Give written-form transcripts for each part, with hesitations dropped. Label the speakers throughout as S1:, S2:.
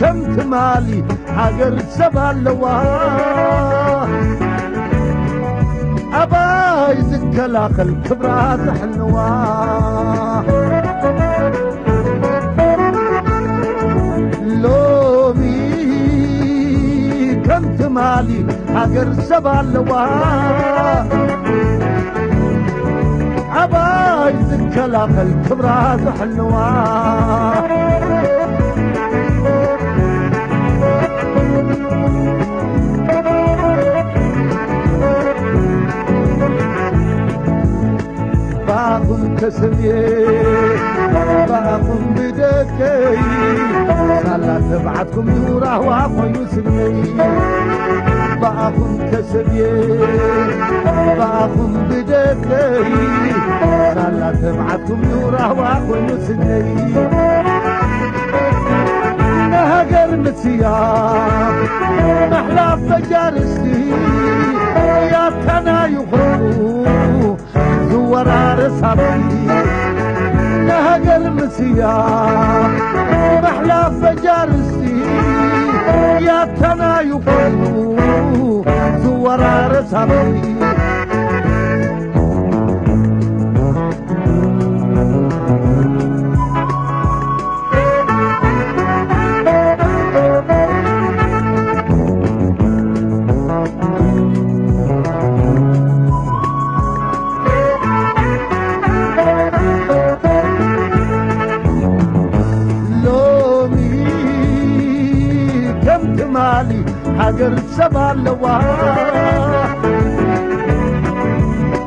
S1: كم تمالي حقر سبع اللواه أباي زك الأخل كبرات حلواه لومي كم تمالي حقر سبع اللواه أباي زك الأخل كبرات حلواه باقم كسبيه باقم بدكي سالا تبعتكم نوره واقو يسمي باقم كسبيه باقم بدكي سالا تبعتكم نوره واقو يسمي نهجر مسيار نحلف بجارستي يا تنا يخرجوا زورا رصابي نهجر مسيار نحلف بجارستي يا تنا يخرجوا زورا رصابي مالي حقر سبع اللواه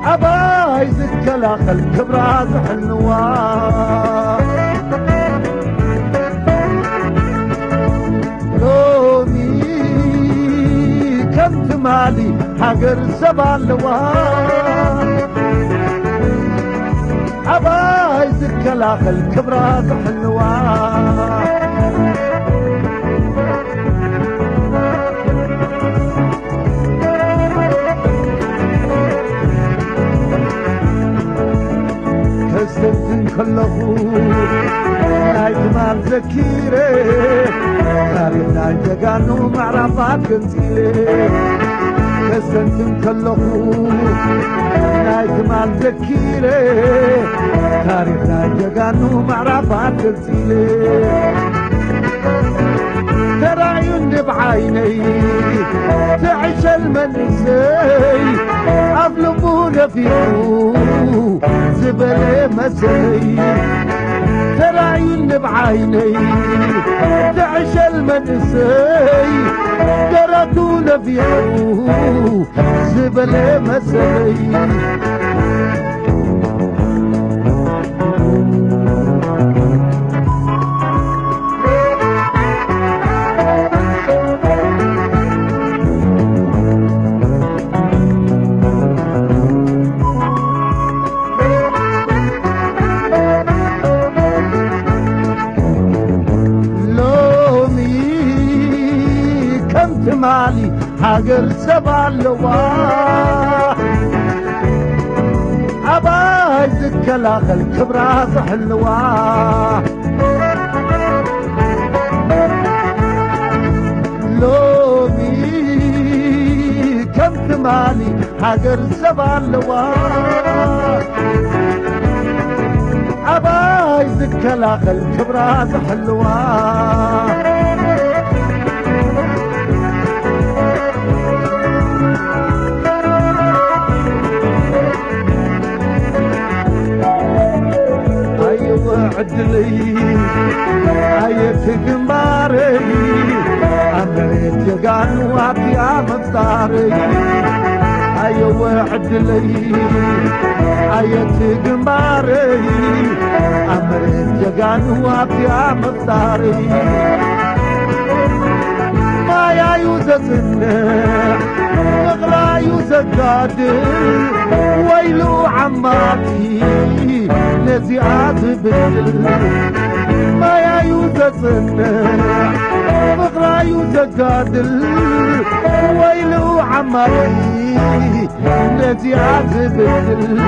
S1: أباي زك الأخل كبرات حلواه لومي كم تمالي حقر سبع اللواه أباي زك الأخل كبرات حلواه كستن كله نايت مال زكيري تاريخ نايت قانو معرفات كنتيري كستن كله نايت مال زكيري تاريخ نايت قانو معرفات كنتيري تراعين بعيني تعيش المنسي أظلمون فيه زبل مسي تراعين بعيني تعيش المنسي قردون فيه زبل مسي مالي حقر سبع اللواه أباي زك الأخل كبرات حلواه لومي كم تمالي حقر سبع اللواه أباي زك الأخل كبرات حلواه عدلي عيت قمباري عمريت يقان وابي عمطاري ايوه عدلي عيت قمباري عمريت يقان وابي عمطاري ما يا يوزسنح نغلا يوزقادر ويلو عماتي نزيعات بدل ما يا يوزسنح نغلا يوزقادر ويلو عماتي نزيعات بدل